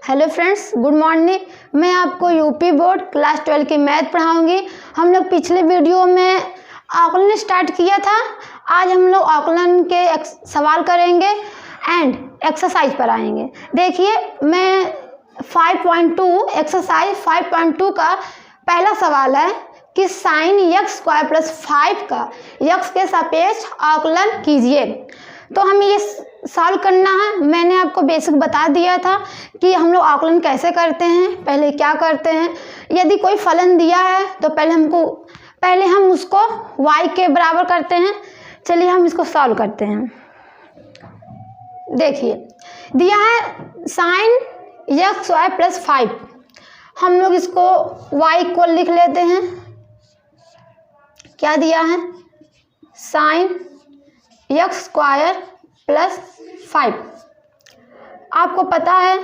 Hello friends, good morning. मैं आपको UP board class 12 की मैथ पढ़ाऊंगी। हम लोग पिछले वीडियो में आकलन स्टार्ट किया था। आज हम लोग आकलन के सवाल करेंगे एंड एक्सरसाइज पर आएंगे। देखिए, मैं 5.2 एक्सरसाइज 5.2 का पहला सवाल है कि साइन एक्स स्क्वायर प्लस 5 का एक्स के सापेक्ष आकलन कीजिए। तो हमें ये सॉल्व करना है। मैंने आपको बेसिक बता दिया था कि हम लोग आकलन कैसे करते हैं, पहले क्या करते हैं। यदि कोई फलन दिया है तो पहले हम उसको y के बराबर करते हैं। चलिए हम इसको सॉल्व करते हैं। देखिए, दिया है साइन एक्स स्क्वायर प्लस 5। हम लोग इसको y को लिख लेते हैं। क्या दिया है? Sign X square plus 5। आपको पता है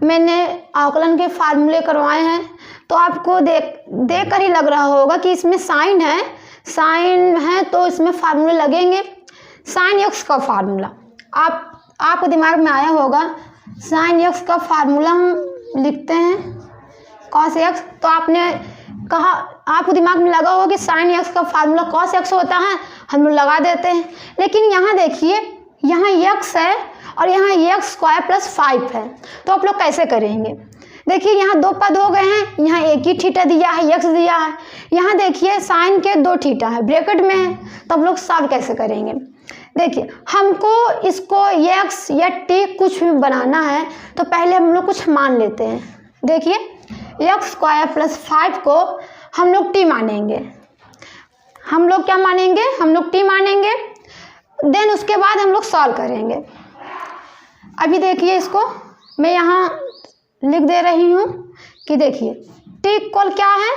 मैंने आकलन के फार्मूले करवाए हैं, तो आपको देख कर ही लग रहा होगा कि इसमें साइन है तो इसमें फार्मूले लगेंगे। साइन एक्स का फार्मूला आपको दिमाग में आया होगा। साइन एक्स का फार्मूला हम लिखते हैं कॉस एक्स। तो आपने कहा, आपको दिमाग में लगा होगा कि साइन एक्स का फार्मूला कॉस एक्स होता है, हम लोग लगा देते हैं। लेकिन यहाँ देखिए, यहाँ एक्स है और यहाँ एक्स स्क्वायर प्लस 5 है, तो आप लोग कैसे करेंगे? देखिए, यहाँ दो पद हो गए हैं, यहाँ एक ही थीटा दिया है, एक्स दिया है। यहाँ देखिए साइन के दो थीटा है, ब्रैकेट में है, तो आप लोग सॉल्व कैसे करेंगे? देखिए, हमको इसको एक्स या टी कुछ भी बनाना है, तो पहले हम लोग कुछ मान लेते हैं। देखिए, एक्स स्क्वायर प्लस 5 को हम लोग टी मानेंगे। हम लोग क्या मानेंगे? हम लोग टी मानेंगे। देन उसके बाद हम लोग सॉल्व करेंगे। अभी देखिए, इसको मैं यहाँ लिख दे रही हूँ कि देखिए टी इक्वल क्या है?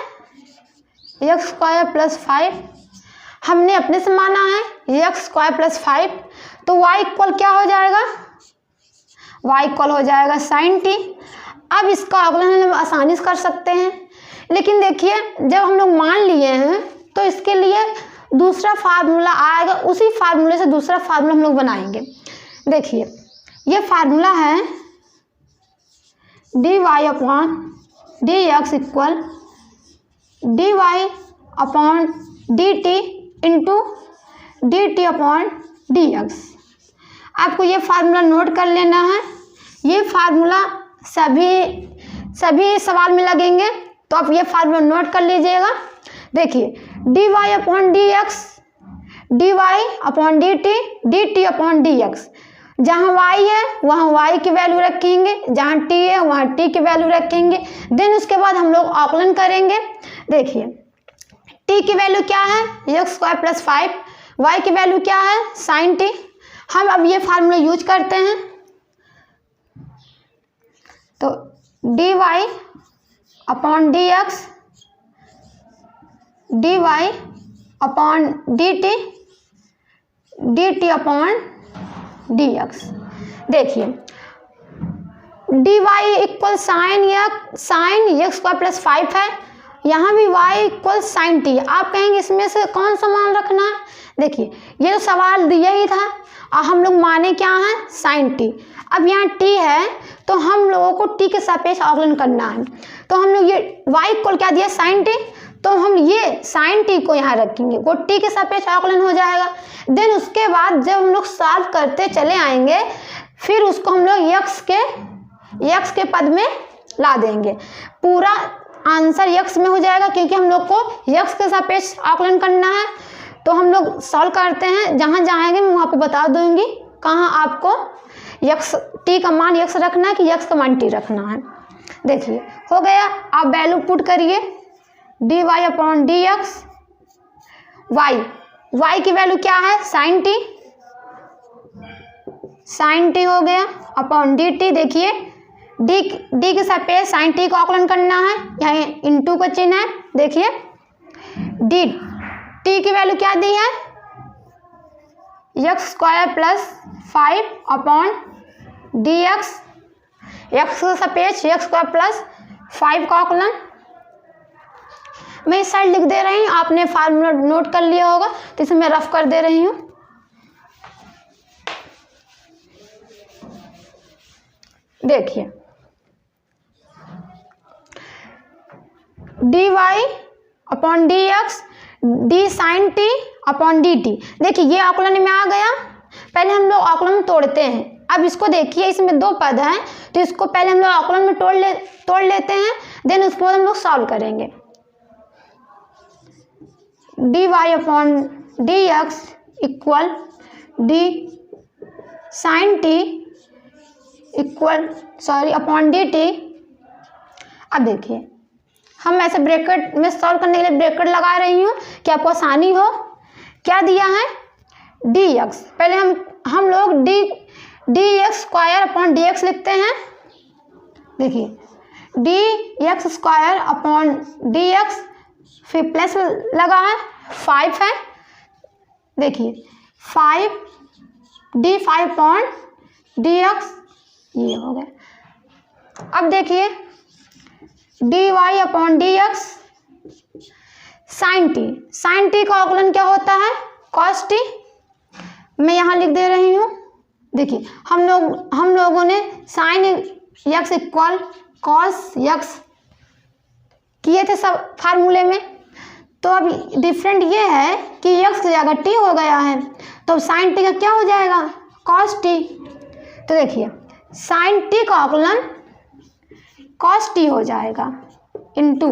X square plus 5। हमने अपने से माना है एक्स स्क्वायर प्लस 5, तो वाई इक्वल क्या हो जाएगा? वाई इक्वल हो जाएगा साइन टी। अब इसका आकलन हम आसानी से कर सकते हैं, लेकिन देखिए जब हम लोग मान लिए हैं तो इसके लिए दूसरा फार्मूला आएगा। उसी फार्मूले से दूसरा फार्मूला हम लोग बनाएंगे। देखिए, ये फार्मूला है dy upon D X equal dy upon D T into D T upon D X. आपको ये फार्मूला नोट कर लेना है। ये फार्मूला सभी सवाल में लगेंगे, तो आप ये फार्मूला नोट कर लीजिएगा। देखिए, dy upon D X, D Y upon D T upon D X. जहाँ y है वहाँ y की वैल्यू रखेंगे, जहाँ t है वहाँ t की वैल्यू रखेंगे। देन उसके बाद हम लोग आकलन करेंगे। देखिए, t की वैल्यू क्या है? X square plus 5। y की वैल्यू क्या है? Sine t। हम अब ये फार्मूला यूज करते हैं, तो dy upon D X, D Y upon D T upon D X. देखिए, D Y equal sine X square plus 5 है। यहाँ भी y इक्वल साइन टी। आप कहेंगे इसमें से कौन सा मान रखना है? देखिए, ये तो सवाल दिया ही था और हम लोग माने क्या है? Sine T. अब यहाँ t है तो हम लोगों को t के सापेक्ष आकलन करना है। तो हम लोग ये y इक्वल क्या दिया? Sine T. तो हम ये साइन टी को यहाँ रखेंगे, वो टी के सापेक्ष आकलन हो जाएगा। देन उसके बाद जब हम लोग सॉल्व करते चले आएंगे, फिर उसको हम लोग एक्स के पद में ला देंगे। पूरा आंसर एक्स में हो जाएगा, क्योंकि हम लोग को एक्स के सापेक्ष आकलन करना है। तो हम लोग सॉल्व करते हैं। जहाँ जाएंगे मैं वहाँ पे बता दूंगी कहाँ आपको एक्स टी का मान एक्स रखना है कि एक्स का मान टी रखना है। देखिए, हो गया। आप वैल्यू पुट करिए, D Y upon D X. Y की वैल्यू क्या है? साइन टी हो गया अपॉन डी टी। देखिए, डी के सापेक्ष साइन टी को आकलन करना है, यहाँ इंटू का चिन्ह है। देखिए, टी की वैल्यू क्या दी है? X square plus 5 upon D x. X के सापेक्ष एक्स स्क्वायर प्लस 5 का आकलन। मैं इस साइड लिख दे रही हूँ, आपने फार्मूला नोट कर लिया होगा, तो इसे मैं रफ कर दे रही हूँ। देखिए, D Y upon D X D sine T upon D T. देखिए ये आकलन में आ गया। पहले हम लोग आकलन तोड़ते हैं। अब इसको देखिए, इसमें दो पद हैं, तो इसको पहले हम लोग आकलन में तोड़ लेते हैं, देन उसको हम लोग सॉल्व करेंगे। D Y upon D X equal D sine T upon D T. अब देखिए हम ऐसे ब्रैकेट में सॉल्व करने के लिए ब्रैकेट लगा रही हूँ कि आपको आसानी हो। क्या दिया है? D x. पहले हम लोग D x square upon D x लिखते हैं। देखिए D x square upon D x, फिर प्लस लगा है 5 है। देखिए 5 डी 5 अपॉन डी एक्स, ये हो गया। अब देखिए D Y upon D X sine T का अवकलन क्या होता है? Cos T. मैं यहाँ लिख दे रही हूँ। देखिए हम लोगों ने sine x equal cos x किए थे सब फार्मूले में। तो अब डिफरेंट ये है कि एक्स की जगह टी हो गया है, तो साइन टी का क्या हो जाएगा? Cos T. तो देखिए साइन टी का अवकलन कॉस टी हो जाएगा इनटू।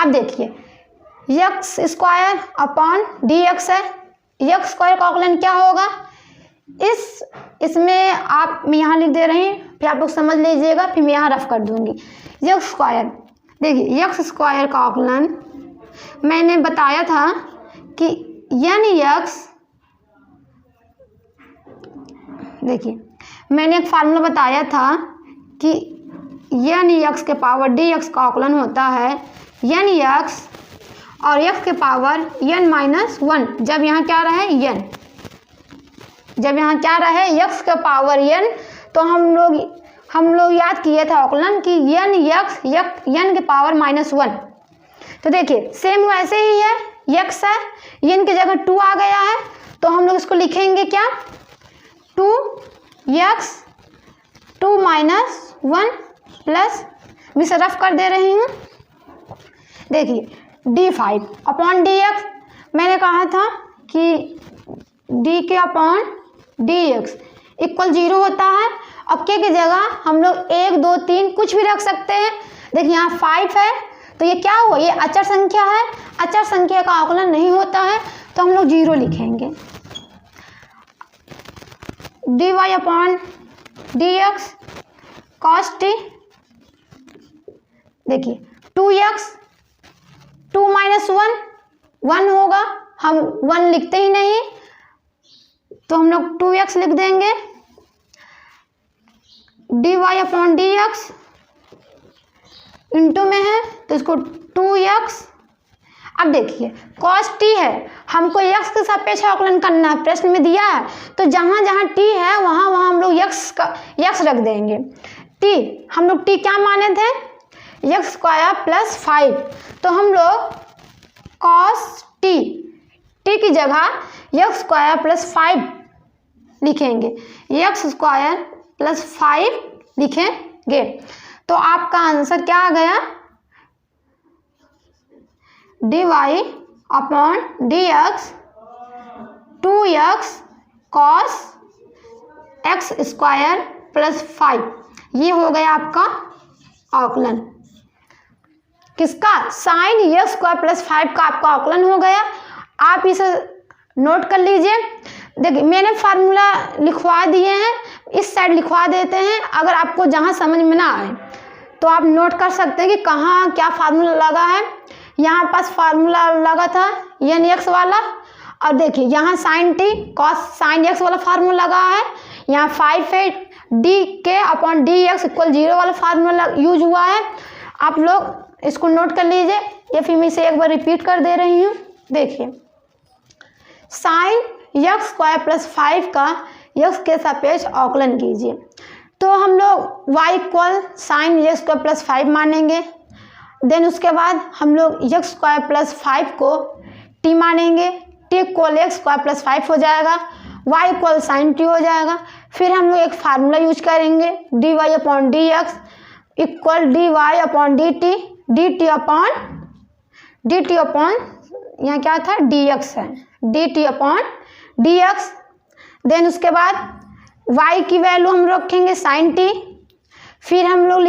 अब देखिए x square upon D X है। एक्स स्क्वायर का अवकलन क्या होगा? इसमें मैं यहाँ लिख दे रही हूँ, फिर आप लोग समझ लीजिएगा, फिर मैं यहाँ रफ कर दूंगी। एक्स स्क्वायर, देखिए एक्स स्क्वायर का अवकलन मैंने बताया था कि एन एक्स, देखिए मैंने एक फार्मूला बताया था कि एन एक्स के पावर डी एक्स का अवकलन होता है एन एक्स और एक्स के पावर एन माइनस 1। जब यहाँ क्या रहे एन, जब यहाँ क्या रहे एक्स के पावर एन, तो हम लोग याद किए थे अवकलन कि एन एक्स एन के पावर -1। तो देखिए सेम वैसे ही है, एक्स है, एन की जगह 2 आ गया है, तो हम लोग इसको लिखेंगे क्या? 2x 2 - 1 प्लस, मैं इसे रफ कर दे रही हूँ। देखिए d5 अपॉन dx, मैंने कहा था कि d के अपॉन dx इक्वल 0 होता है। अब के की जगह हम लोग 1 2 3 कुछ भी रख सकते हैं। देखिए यहाँ 5 है, तो ये क्या हुआ? ये अचर संख्या है, अचर संख्या का आकलन नहीं होता है, तो हम लोग 0 लिखेंगे। dy upon dx cos t, देखिए 2x 2 - 1 होगा, हम 1 लिखते ही नहीं, तो हम लोग 2x लिख देंगे। dy अपॉन dx इंटू में है, तो इसको 2x। अब देखिए cos t है, हमको x के सापेक्ष अवकलन करना है, प्रश्न में दिया है, तो जहाँ जहाँ t है वहाँ हम लोग x रख देंगे। t हम लोग t क्या माने थे? x स्क्वायर प्लस 5, तो हम लोग cos t की जगह x स्क्वायर प्लस 5 लिखेंगे, x स्क्वायर प्लस 5 लिखेंगे। तो आपका आंसर क्या आ गया? dy upon dx 2x cos x square plus 5, ये हो गया आपका अवकलन। किसका? साइन एक्स स्क्वायर प्लस 5 का आपका अवकलन हो गया। आप इसे नोट कर लीजिए। देखिए मैंने फार्मूला लिखवा दिए हैं, इस साइड लिखवा देते हैं। अगर आपको जहाँ समझ में ना आए तो आप नोट कर सकते हैं कि कहाँ क्या फार्मूला लगा है। यहाँ पास फार्मूला लगा था एन एक्स वाला, और देखिए यहाँ sine T cos sine X वाला फार्मूला लगा है। यहाँ 5 है, डी के अपॉन डी एक्स इक्वल 0 वाला फार्मूला यूज हुआ है। आप लोग इसको नोट कर लीजिए, या फिर मैं इसे एक बार रिपीट कर दे रही हूँ। देखिए साइन एक्स स्क्वायर प्लस 5 का एक्स के सापेक्ष अवकलन कीजिए। तो हम लोग y equal sine X square plus 5 मानेंगे, देन उसके बाद हम लोग एक्स स्क्वायर प्लस 5 को t मानेंगे, t equal x square plus 5 हो जाएगा, y इक्वल साइन t हो जाएगा। फिर हम लोग एक फार्मूला यूज करेंगे, dy upon D X equal dy upon D T upon D T upon, यहाँ क्या था, डी एक्स है, D T upon D X. Then उसके बाद y की वैल्यू हम रखेंगे साइन टी, फिर हम लोग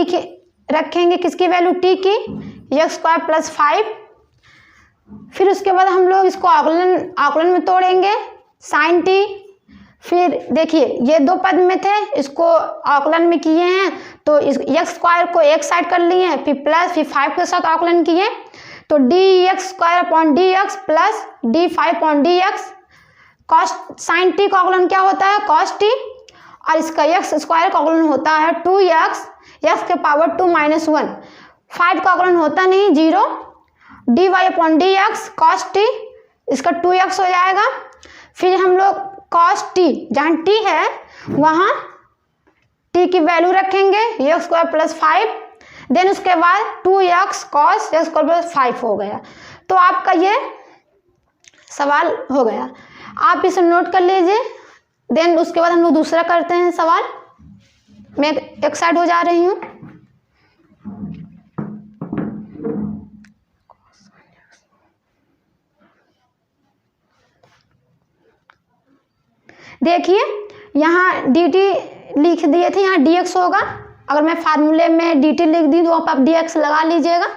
रखेंगे किसकी वैल्यू, t की, एक्स स्क्वायर प्लस 5। फिर उसके बाद हम लोग इसको आकलन में तोड़ेंगे, साइन टी। फिर देखिए ये दो पद में थे, इसको आकलन में किए हैं तो इस एक्स स्क्वायर को एक साइड कर लिए हैं, फिर प्लस, फिर 5 के साथ आकलन किए तो D x square upon D x plus D 5 upon D X. Cos sine T का आकलन क्या होता है, कॉस टी, और इसका एक्स स्क्वायर का आकलन होता है 2x, एक्स के पावर 2 - 1। 5 का आकलन होता नहीं, 0, D Y upon D X cos T, इसका 2x हो जाएगा। फिर हम लोग कॉस टी, जहाँ टी है वहाँ टी की वैल्यू रखेंगे, एक्स स्क्वायर प्लस 5। देन उसके बाद 2x cos x square plus 5 हो गया। तो आपका ये सवाल हो गया, आप इसे नोट कर लीजिए। देन उसके बाद हम लोग दूसरा करते हैं सवाल। मैं एक साइड हो जा रही हूँ। देखिए यहाँ डी टी लिख दिए थे, यहाँ डी एक्स होगा। अगर मैं फार्मूले में डी टी लिख दी तो आप डी एक्स लगा लीजिएगा,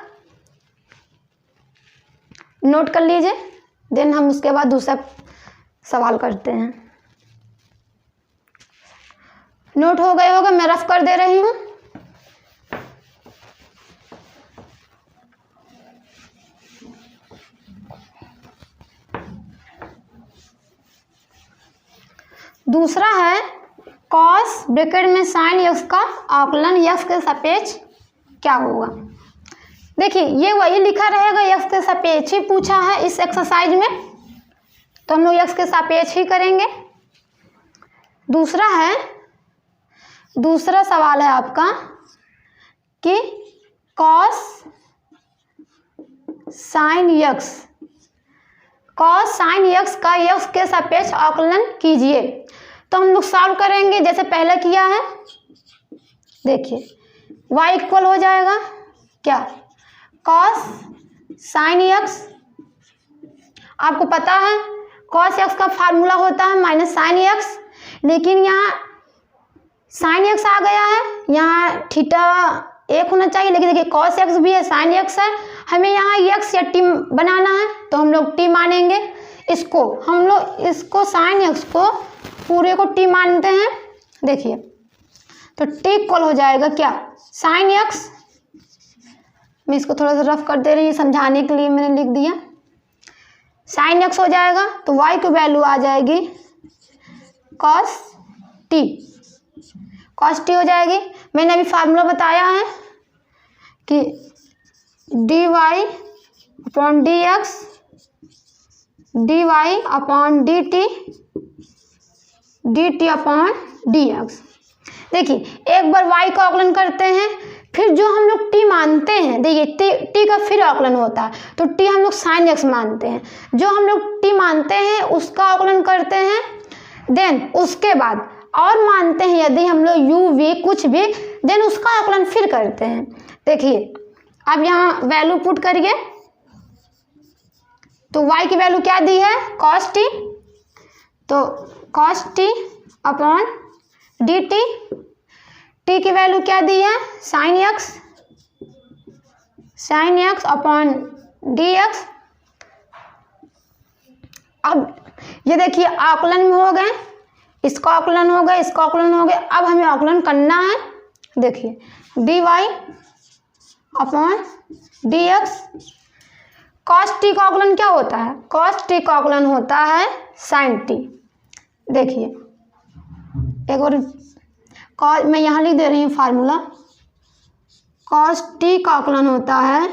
नोट कर लीजिए। देन हम उसके बाद दूसरा सवाल करते हैं। नोट हो गए होगा, मैं रफ कर दे रही हूँ। दूसरा है कॉस ब्रैकेट में साइन एक्स का आकलन एक्स के सापेक्ष क्या होगा। देखिए ये वही लिखा रहेगा, एक्स के सापेक्ष ही पूछा है इस एक्सरसाइज में, तो हम लोग एक्स के सापेक्ष ही करेंगे। दूसरा सवाल है आपका कि कॉस साइन एक्स का एक्स के सापेक्ष आकलन कीजिए। तो हम लोग सॉल्व करेंगे जैसे पहले किया है। देखिए y इक्वल हो जाएगा क्या, कॉस साइन एक्स। आपको पता है कॉस एक्स का फार्मूला होता है माइनस साइन एक्स, लेकिन यहाँ साइन एक्स आ गया है, यहाँ थीटा 1 होना चाहिए, लेकिन देखिए कॉस एक्स भी है, साइन एक्स है, हमें यहाँ एक्स या टी बनाना है तो हम लोग टी मानेंगे। हम लोग इसको साइन एक्स को पूरे को टी मानते हैं। देखिए तो टी इक्वल हो जाएगा क्या, साइन एक्स। मैं इसको थोड़ा सा रफ कर दे रही हूँ, समझाने के लिए मैंने लिख दिया। साइन एक्स हो जाएगा तो y की वैल्यू आ जाएगी कॉस टी हो जाएगी। मैंने अभी फार्मूला बताया है कि D Y upon D X, D Y upon D T upon D X. देखिए एक बार y का आकलन करते हैं, फिर जो हम लोग t मानते हैं, देखिए t का फिर आकलन होता है तो t हम लोग साइन x मानते हैं, जो हम लोग t मानते हैं उसका आकलन करते हैं। देन उसके बाद और मानते हैं यदि हम लोग u v कुछ भी, देन उसका आकलन फिर करते हैं। देखिए अब यहाँ वैल्यू पुट करिए तो y की वैल्यू क्या दी है, cos t, तो cos t upon D T की वैल्यू क्या दी है, sine x upon D X. अब ये देखिए आकलन में हो गए, इसका आकलन हो गया, इसका आकलन हो गया। अब हमें आकलन करना है। देखिए D Y upon D X. Cos T का आकलन क्या होता है, कॉस टी का आकलन होता है साइन टी। देखिए एक और मैं यहाँ लिख दे रही हूँ फार्मूला, कॉस टी का आकलन होता है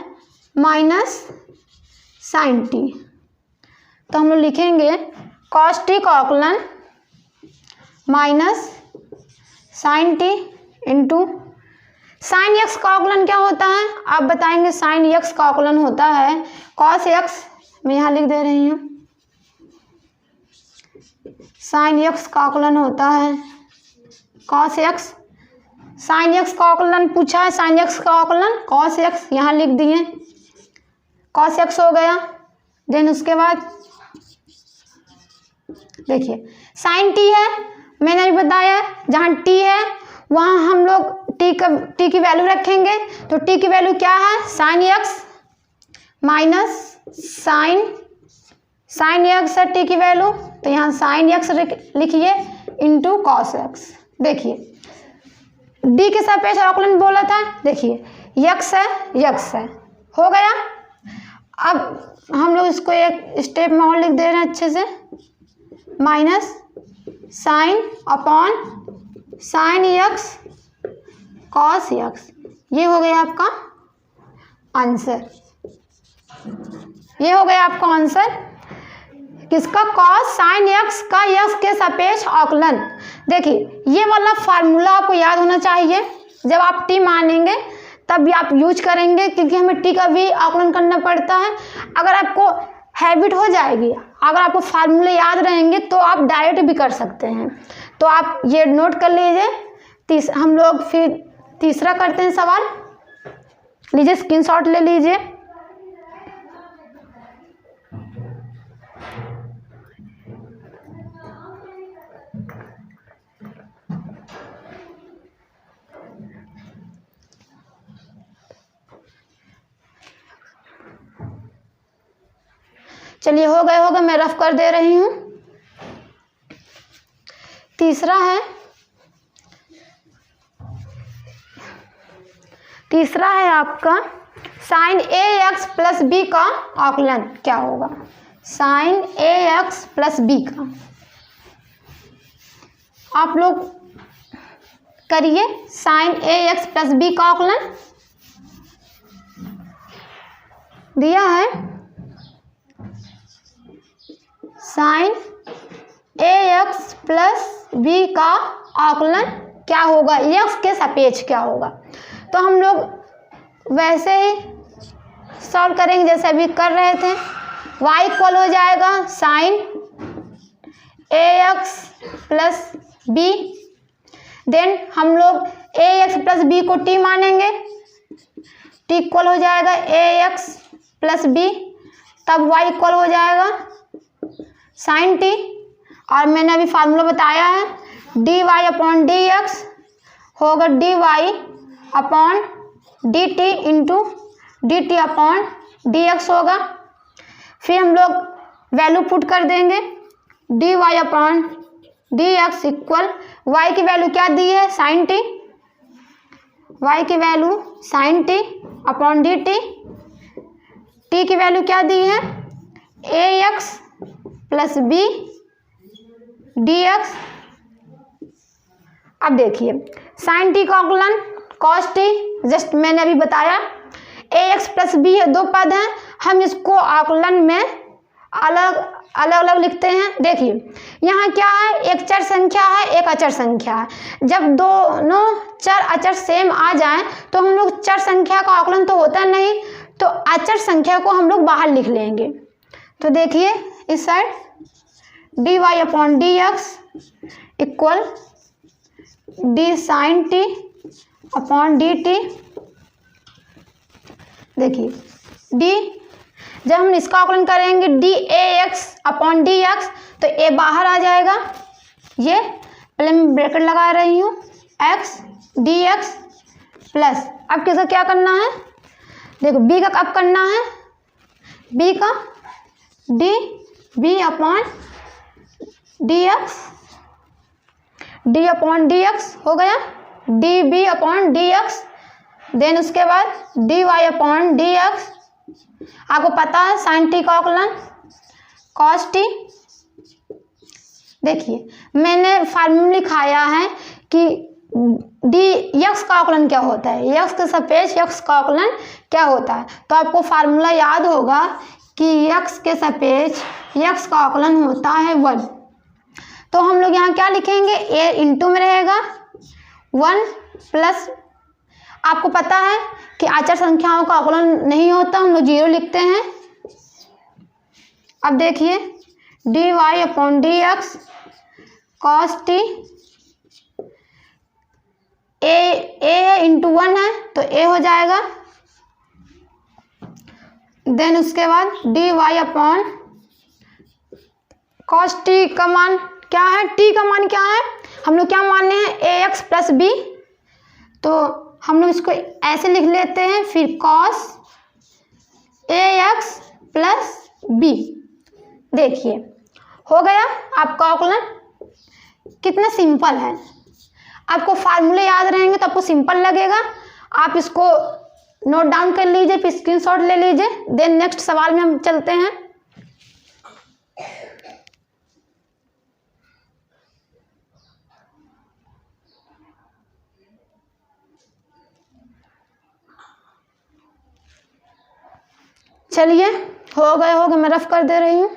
माइनस साइन टी। तो हम लोग लिखेंगे कॉस टी का आकलन minus sine T into sine X का आकलन क्या होता है, आप बताएंगे। साइन एक्स का आकलन होता है कॉस एक्स, मैं यहाँ लिख दे रही हूँ, साइन एक्स का आकलन होता है कॉस एक्स। साइन एक्स का आकलन पूछा है, साइन एक्स का आकलन कॉस एक्स यहाँ लिख दिए। cos x हो गया। देन उसके बाद देखिए sin t है, मैंने अभी बताया जहाँ t है वहाँ हम लोग t की वैल्यू रखेंगे। तो t की वैल्यू क्या है, sin x minus sin x है t की वैल्यू, तो यहाँ sin x लिखिए इंटू cos x। देखिए d के सापेक्ष अवकलन बोला था, देखिए x है, हो गया। अब हम लोग इसको एक स्टेप में और लिख दे रहे हैं अच्छे से, minus sin x cos x, ये हो गया आपका आंसर, ये हो गया आपका आंसर किसका, cos sin x का x के सापेक्ष अवकलन। देखिए ये वाला फार्मूला आपको याद होना चाहिए, जब आप t मानेंगे तब भी आप यूज करेंगे, क्योंकि हमें t का भी आकलन करना पड़ता है। अगर आपको हैबिट हो जाएगी, अगर आपको फार्मूले याद रहेंगे तो आप डायरेक्ट भी कर सकते हैं। तो आप ये नोट कर लीजिए। हम लोग फिर तीसरा करते हैं सवाल, लीजिए स्क्रीनशॉट ले लीजिए। चलिए हो गए, मैं रफ कर दे रही हूँ। तीसरा है आपका sin ax प्लस बी का आकलन क्या होगा, sin ax प्लस बी का। आप लोग करिए sin ax प्लस बी का आकलन दिया है, sin ax प्लस बी का आकलन क्या होगा, x के सापेक्ष क्या होगा। तो हम लोग वैसे ही सॉल्व करेंगे जैसे अभी कर रहे थे। y इक्वल हो जाएगा sin ax plus B, then हम लोग ax प्लस बी को t मानेंगे, t इक्वल हो जाएगा ax प्लस बी, तब y इक्वल हो जाएगा sin t, और मैंने अभी फार्मूला बताया है dy अपॉन डी एक्स होगा dy upon D T into D T upon D X होगा। फिर हम लोग वैल्यू पुट कर देंगे, dy upon D X equal y की वैल्यू क्या दी है, sin t, y की value sin t upon D T, t की वैल्यू क्या दी है ax plus B D X. अब देखिए sin t का आकलन cos t, जस्ट मैंने अभी बताया, ax प्लस बी है, दो पद हैं, हम इसको आकलन में अलग लिखते हैं। देखिए यहाँ क्या है, एक चर संख्या है, एक अचर संख्या है। जब दोनों चर अचर सेम आ जाएं तो हम लोग चर संख्या का आकलन तो होता नहीं, तो अचर संख्या को हम लोग बाहर लिख लेंगे। तो देखिए इस side dy upon D X equal D sine T upon D T. देखिए डी, जब हम इसका आकलन करेंगे D A X upon D X, तो ए बाहर आ जाएगा, ये पहले मैं ब्रैकेट लगा रही हूँ, एक्स डी एक्स प्लस, अब किसका क्या करना है, देखो बी का कब करना है, बी का D B upon D X, D upon D X हो गया, D B upon D X, then उसके बाद D Y upon D X. आपको पता है साइन टी का आकलन कॉस टी। देखिए मैंने फार्मूला लिखाया है कि डी यक्स का आकलन क्या होता है, यक्स के सापेक्ष यक्स का आकलन क्या होता है। तो आपको फार्मूला याद होगा कि यक्स के सापेक्ष यक्स का आकलन होता है 1। तो हम लोग यहाँ क्या लिखेंगे, ए इंटू में रहेगा 1 प्लस, आपको पता है कि आचार संख्याओं का आकलन नहीं होता, हम लोग 0 लिखते हैं। अब देखिए D Y upon D X cos T, A into 1 है तो ए हो जाएगा, देन उसके बाद D Y upon cos T का मान क्या है, टी का मान क्या है, हम लोग क्या माने हैं, ए एक्स प्लस बी, तो हम लोग इसको ऐसे लिख लेते हैं, फिर cos A x plus B. देखिए हो गया आपका अवकलन, कितना सिंपल है। आपको फार्मूले याद रहेंगे तो आपको सिंपल लगेगा। आप इसको नोट डाउन कर लीजिए, फिर स्क्रीनशॉट ले लीजिए। देन नेक्स्ट सवाल में हम चलते हैं। चलिए हो गए मैं रफ कर दे रही हूँ।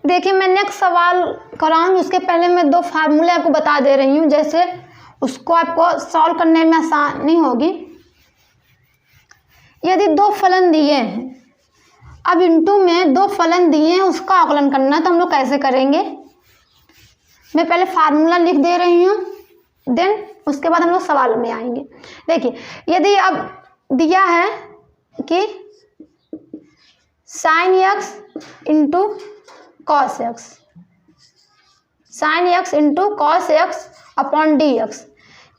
देखिए मैं नेक्स्ट सवाल कराऊंगी, उसके पहले मैं दो फार्मूले आपको बता दे रही हूँ, जैसे उसको आपको सॉल्व करने में आसानी होगी। यदि दो फलन दिए हैं, अब इनटू में दो फलन दिए हैं, उसका आकलन करना, तो हम लोग कैसे करेंगे। मैं पहले फार्मूला लिख दे रही हूँ, देन उसके बाद हम लोग सवाल में आएंगे। देखिए यदि अब दिया है कि sine x into cos x, sine x into cos x upon D x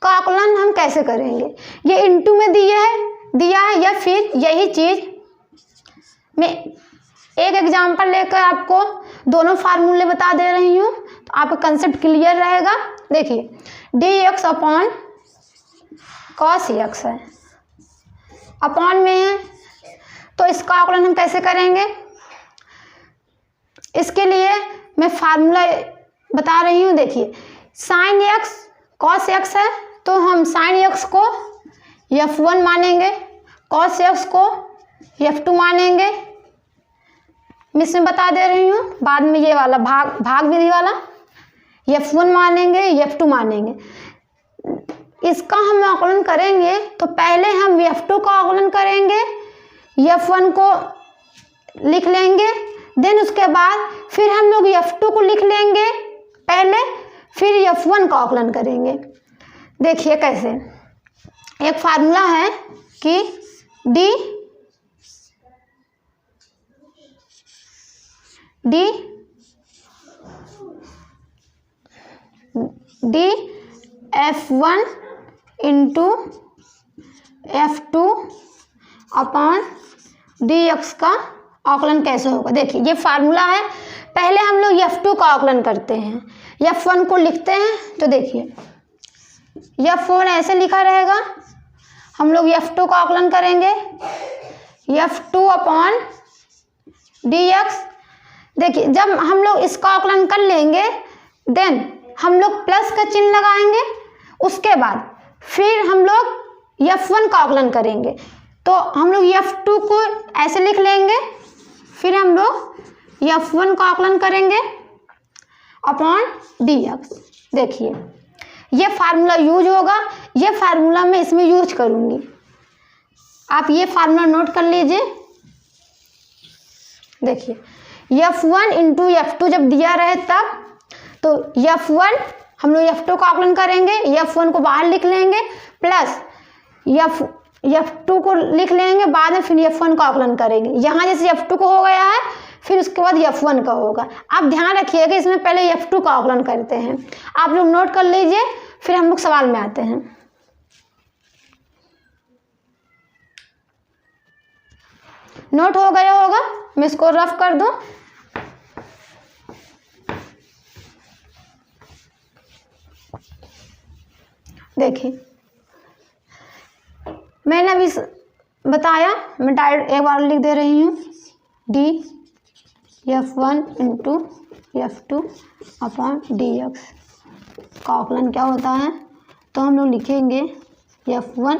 का आकलन हम कैसे करेंगे। ये इंटू में दिया है या फिर यही चीज़ मैं एक एग्जांपल लेकर आपको दोनों फार्मूले बता दे रही हूँ, तो आपका कंसेप्ट क्लियर रहेगा। देखिए D x upon cos x है, अपॉन में है, तो इसका आकलन हम कैसे करेंगे। इसके लिए मैं फार्मूला बता रही हूँ। देखिए साइन एक्स कॉस एक्स है, तो हम साइन एक्स को F1 मानेंगे, कॉस एक्स को F2 मानेंगे। मैं इसमें बता दे रही हूँ, बाद में ये वाला भाग विधि वाला F1 मानेंगे, F2 मानेंगे। इसका हम आकलन करेंगे तो पहले हम F2 का आकलन करेंगे, F1 को लिख लेंगे, देन उसके बाद फिर हम लोग F2 को लिख लेंगे पहले, फिर F1 का आकलन करेंगे। देखिए कैसे, एक फार्मूला है कि D F1 into F2 upon D x का आकलन कैसे होगा। देखिए ये फार्मूला है, पहले हम लोग F2 का आकलन करते हैं, F1 को लिखते हैं, तो देखिए F1 ऐसे लिखा रहेगा, हम लोग F2 का आकलन करेंगे F2 अपॉन डी एक्स। देखिए जब हम लोग इसका आकलन कर लेंगे, देन हम लोग प्लस का चिन्ह लगाएंगे, उसके बाद फिर हम लोग F1 का आकलन करेंगे, तो हम लोग F2 को ऐसे लिख लेंगे, फिर हम लोग F1 का आकलन करेंगे अपॉन डी एक्स। देखिए ये फार्मूला यूज होगा, ये फार्मूला मैं इसमें यूज करूँगी, आप ये फार्मूला नोट कर लीजिए। देखिए F1 इंटू F2 जब दिया रहे तब, तो F1 हम लोग F2 का आकलन करेंगे, F1 को बाहर लिख लेंगे, प्लस F2 को लिख लेंगे, बाद में फिर F1 का आकलन करेंगे। यहाँ जैसे F2 को हो गया है, फिर उसके बाद F1 का होगा। आप ध्यान रखिएगा इसमें पहले F2 का आकलन करते हैं, आप लोग नोट कर लीजिए, फिर हम लोग सवाल में आते हैं। नोट हो गया होगा, मैं इसको रफ कर दूं। देखिए मैंने अभी बताया, मैं डायरेक्ट एक बार लिख दे रही हूँ, D F1 into F2 upon D x का आकलन क्या होता है, तो हम लोग लिखेंगे F1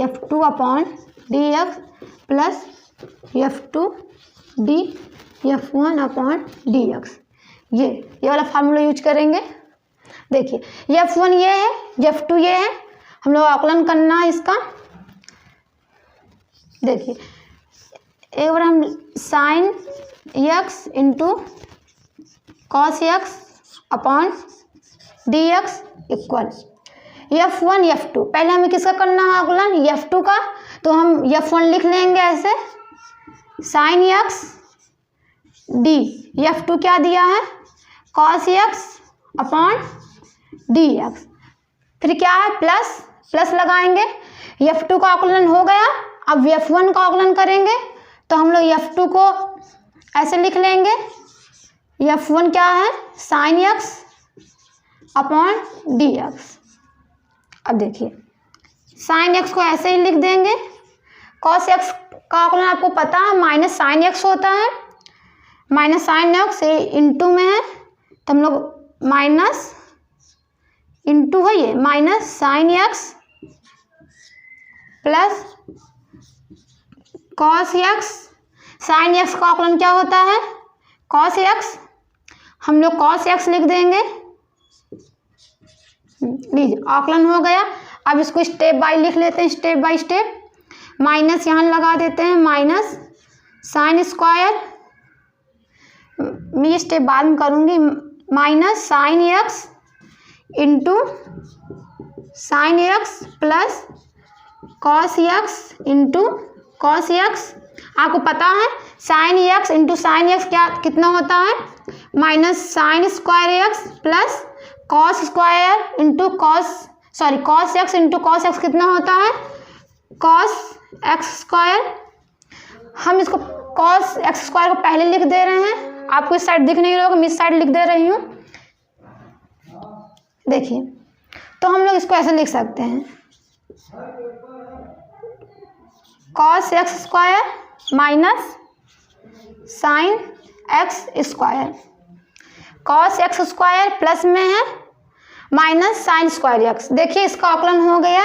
F2 upon D x plus F2 D F1 upon D x. ये वाला फार्मूला यूज करेंगे। देखिए F1 ये है, F2 ये है, हम लोग आकलन करना है इसका। देखिए एक बार हम sine x into cos x upon dx equal F1 F2। पहले हमें किसका करना है आकलन, F2 का, तो हम F1 लिख लेंगे ऐसे sin x d, F2 क्या दिया है cos x अपॉन dx, फिर क्या है प्लस लगाएंगे, F2 का आकलन हो गया। अब F1 का आकलन करेंगे तो हम लोग F2 को ऐसे लिख लेंगे, F1 क्या है sin x अपॉन dx। अब देखिए sin x को ऐसे ही लिख देंगे, cos x का आकलन आपको पता है माइनस sin x होता है, माइनस sin x इंटू में है तो हम लोग माइनस इंटू है ये minus sin x plus cos x। sin x का आकलन क्या होता है cos x, हम लोग cos x लिख देंगे। लीजिए आकलन हो गया। अब इसको स्टेप बाय लिख लेते हैं, स्टेप बाय स्टेप। माइनस यहाँ लगा देते हैं, माइनस साइन स्क्वायर, मैं ये स्टेप बाद में करूँगी, minus sine x into sine x plus cos x into cos x. आपको पता है sine x into sine x क्या कितना होता है, minus sine square x plus cos square into cos x into cos x कितना होता है कॉस एक्स स्क्वायर। हम इसको कॉस एक्स स्क्वायर को पहले लिख दे रहे हैं, आपको इस साइड दिख नहीं रहा होगा, मैं इस साइड लिख दे रही हूँ। देखिए तो हम लोग इसको ऐसे लिख सकते हैं, cos x square minus sign X square, cos x square plus में है माइनस साइन स्क्वायर एक्स। देखिए इसका आकलन हो गया।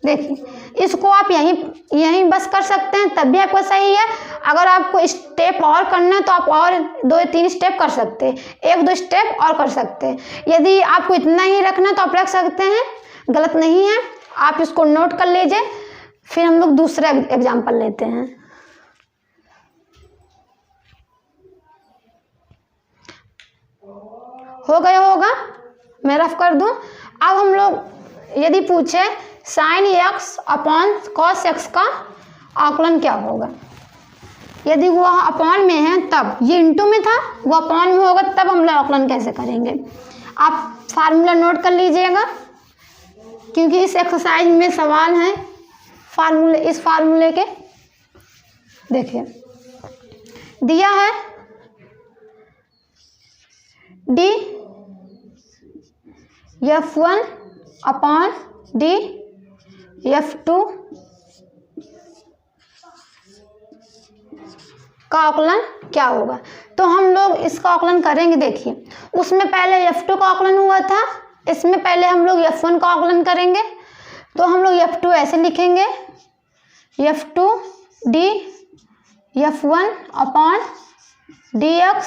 देखिए इसको आप यहीं बस कर सकते हैं तब भी आपको सही है। अगर आपको स्टेप और करना है तो आप और 2-3 स्टेप कर सकते हैं, 1-2 स्टेप और कर सकते हैं। यदि आपको इतना ही रखना तो आप रख सकते हैं, गलत नहीं है। आप इसको नोट कर लीजिए, फिर हम लोग दूसरा एग्जाम्पल लेते हैं। हो गया होगा, मैं रफ कर दूं। अब हम लोग यदि पूछे sine x upon cos x का आकलन क्या होगा, यदि वो अपॉन में है तब, ये इंटू में था वो अपॉन में होगा तब हम लोग आकलन कैसे करेंगे। आप फार्मूला नोट कर लीजिएगा क्योंकि इस एक्सरसाइज में सवाल हैं फार्मूले, इस फार्मूले के। देखिए दिया है D F1 upon D F2 का आकलन क्या होगा, तो हम लोग इसका आकलन करेंगे। देखिए उसमें पहले F2 का आकलन हुआ था, इसमें पहले हम लोग F1 का आकलन करेंगे। तो हम लोग F2 ऐसे लिखेंगे, F2 D F1 upon dx।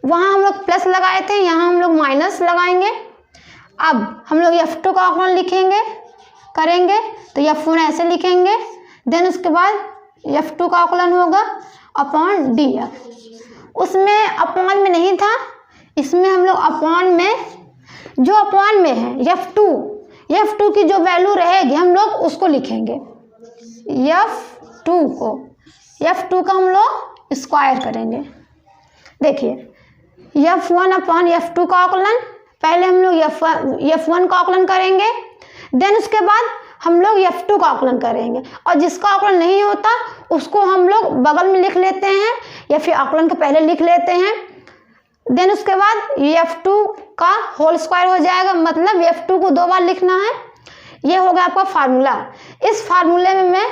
वहाँ हम लोग प्लस लगाए थे, यहाँ हम लोग माइनस लगाएंगे। अब हम लोग F2 का आकलन लिखेंगे करेंगे तो F1 ऐसे लिखेंगे, देन उसके बाद F2 का आकलन होगा अपॉन dx। उसमें अपॉन में नहीं था, इसमें हम लोग अपॉन में, जो अपॉन में है F2 की जो वैल्यू रहेगी हम लोग उसको लिखेंगे, F2 का हम लोग स्क्वायर करेंगे। देखिए F1 अपॉन F2 का आकलन, पहले हम लोग F1 का आकलन करेंगे, देन उसके बाद हम लोग F2 का आकलन करेंगे, और जिसका आकलन नहीं होता उसको हम लोग बगल में लिख लेते हैं या फिर आकलन के पहले लिख लेते हैं। देन उसके बाद F2 का होल स्क्वायर हो जाएगा, मतलब F2 को 2 बार लिखना है। ये होगा आपका फार्मूला। इस फार्मूले में मैं